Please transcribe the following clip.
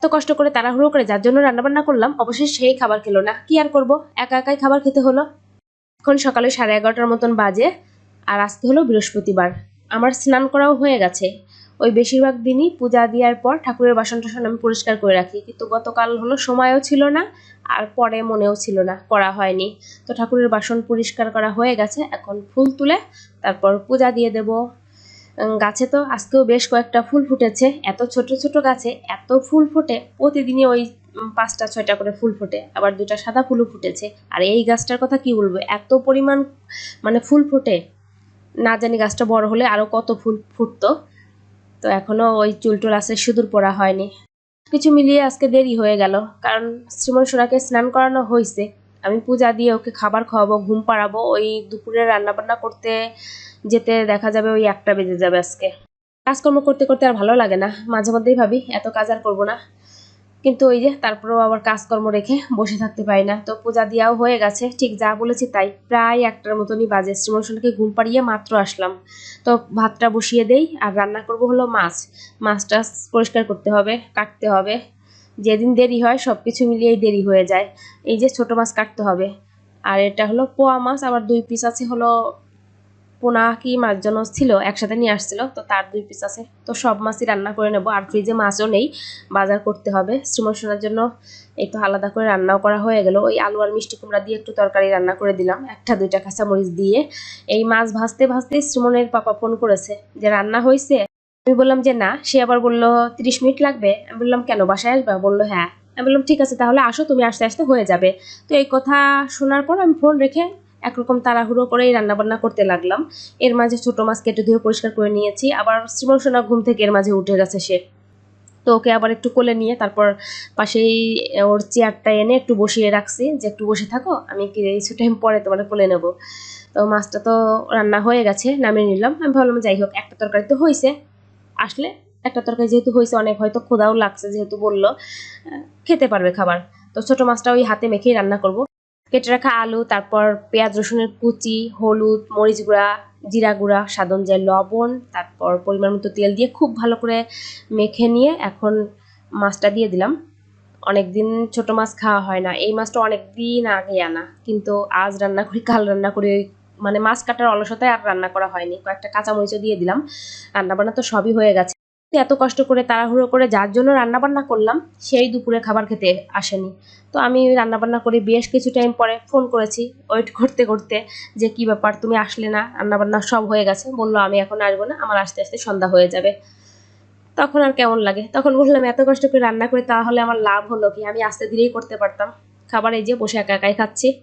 এত কষ্ট করে তাড়াহুড়ো করে যার জন্য রান্নাবান্না করলাম, অবশ্যই সেই খাবার খেলো না। কি আর করব, একা একাই খাবার খেতে হলো। এখন সকালে 11:30টার মতন বাজে, আর আজকে হলো বৃহস্পতিবার। আমার স্নান করাও হয়ে গেছে। ওই বেশিরভাগ দিনই পূজা দেওয়ার পর ঠাকুরের বাসন টাসন আমি পরিষ্কার করে রাখি, কিন্তু গতকাল হলো সময়ও ছিল না, আর পরে মনেও ছিল না, করা হয়নি। তো ঠাকুরের বাসন পরিষ্কার করা হয়ে গেছে, এখন ফুল তুলে তারপর পূজা দিয়ে দেব। গাছে তো আজকেও বেশ কয়েকটা ফুল ফুটেছে। এত ছোট ছোট গাছে এত ফুল ফোটে, প্রতিদিনই ওই 5টা 6টা করে ফুল ফোটে, আবার 2টা সাদা ফুলও ফুটেছে। আর এই গাছটার কথা কি বলবো, এত পরিমাণ মানে ফুল ফোটে, না জানি গাছটা বড় হলে আরো কত ফুল ফুটতো। তো এখনো ওই চুল টুল আছে, সিঁদুর পরা হয়নি। কিছু মিলিয়ে আজকে দেরি হয়ে গেল, কারণ শ্রীমন সোনাকে স্নান করানো হয়েছে, আমি পূজা দিয়ে ওকে খাবার খাওয়াবো, ঘুম পাড়াবো, ওই দুপুরে রান্না বান্না করতে যেতে দেখা যাবে ওই 1টা বেজে যাবে আজকে। কাজকর্ম করতে করতে আর ভালো লাগে না, মাঝে মধ্যেই ভাবি এত কাজ আর করবো না, কিন্তু ওই যে তারপরেও আবার কাজকর্ম রেখে বসে থাকতে পারি না। তো পূজা দেওয়াও হয়ে গেছে, ঠিক যা বলেছি তাই, প্রায় 1টার মতনই বাজে। শ্রীমন সোনাকে ঘুম পাড়িয়ে মাত্র আসলাম। তো ভাতটা বসিয়ে দেই, আর রান্না করব হলো মাছ। মাছটা পরিষ্কার করতে হবে, কাটতে হবে। যেদিন দেরি হয় সব কিছু মিলিয়েই দেরি হয়ে যায়। এই যে ছোট মাছ কাটতে হবে, আর এটা হলো পোয়া মাছ, আবার 2 পিস আছে হলো পোনা কি মাছ যেন ছিল, একসাথে নিয়ে আসছিল, তো তার 2 পিস আছে। তো সব মাছই রান্না করে নেব, আর ফ্রিজে মাছও নেই, বাজার করতে হবে শ্রীমন সোনার জন্য। এই তো আলাদা করে রান্নাও করা হয়ে গেল, ওই আলু আর মিষ্টি কুমড়া দিয়ে একটু তরকারি রান্না করে দিলাম, 1টা 2টা কাঁচামরিচ দিয়ে। এই মাছ ভাজতে ভাজতে শ্রীমনের পাপা ফোন করেছে যে রান্না হয়েছে। আমি বললাম যে না, সে আবার বলল 30 মিনিট লাগবে। আমি বললাম কেন, বাসায় আসবা? বললো হ্যাঁ। আমি বললাম ঠিক আছে, তাহলে আসো, তুমি আসতে আসতে হয়ে যাবে। তো এই কথা শোনার পর আমি ফোন রেখে একরকম তাড়াহুড়ো করেই রান্নাবান্না করতে লাগলাম। এর মাঝে ছোট মাছ কেটে ধুয়ে পরিষ্কার করে নিয়েছি, আবার শ্রীমন সোনা ঘুম থেকে এর মাঝে উঠে গেছে সে। তো ওকে আবার একটু কোলে নিয়ে তারপর পাশেই ওর চেয়ারটা এনে একটু বসিয়ে রাখছি, যে একটু বসে থাকো, আমি কিছু টাইম পরে তোমার কোলে নেব। তো মাছটা তো রান্না হয়ে গেছে, নামিয়ে নিলাম। আমি ভাবলাম যাই হোক, একটা তরকারি তো হয়েছে, আসলে একটা তরকারি যেহেতু হয়েছে, অনেক হয়তো ক্ষুধাও লাগছে, যেহেতু বললো খেতে পারবে খাবার। তো ছোট মাছটা ওই হাতে মেখেই রান্না করব। কেটে রাখা আলু, তারপর পেঁয়াজ রসুনের কুচি, হলুদ, মরিচ গুঁড়া, জিরা গুঁড়া, স্বাদ অনুযায়ী লবণ, তারপর পরিমাণ মতো তেল দিয়ে খুব ভালো করে মেখে নিয়ে এখন মাছটা দিয়ে দিলাম। অনেকদিন ছোট মাছ খাওয়া হয় না, এই মাছটা অনেকদিন আগে আনা, কিন্তু আজ রান্না করি, কাল রান্না করি, মানে মাছ কাটার অলসতায় আর রান্না করা হয়নি। কয়েকটা কাঁচামরিচও দিয়ে দিলাম। রান্নাবান্না তো সবই হয়ে গেছে। এত কষ্ট করে তাড়াহুড়ো করে যার জন্য রান্নাবান্না করলাম, সেই দুপুরে খাবার খেতে আসেনি। তো আমি রান্নাবান্না করে বেশ কিছু টাইম পরে ফোন করেছি, ওয়েট করতে করতে, যে কি ব্যাপার তুমি আসলে না, রান্নাবান্না সব হয়ে গেছে। বললো আমি এখন আসবো না, আমার আসতে আসতে সন্ধ্যা হয়ে যাবে। তখন আর কেমন লাগে, তখন বললাম এত কষ্ট করে রান্না করে তাহলে আমার লাভ হলো কি, আমি আস্তে ধীরেই করতে পারতাম। খাবার এই যে বসে একা একাই খাচ্ছি।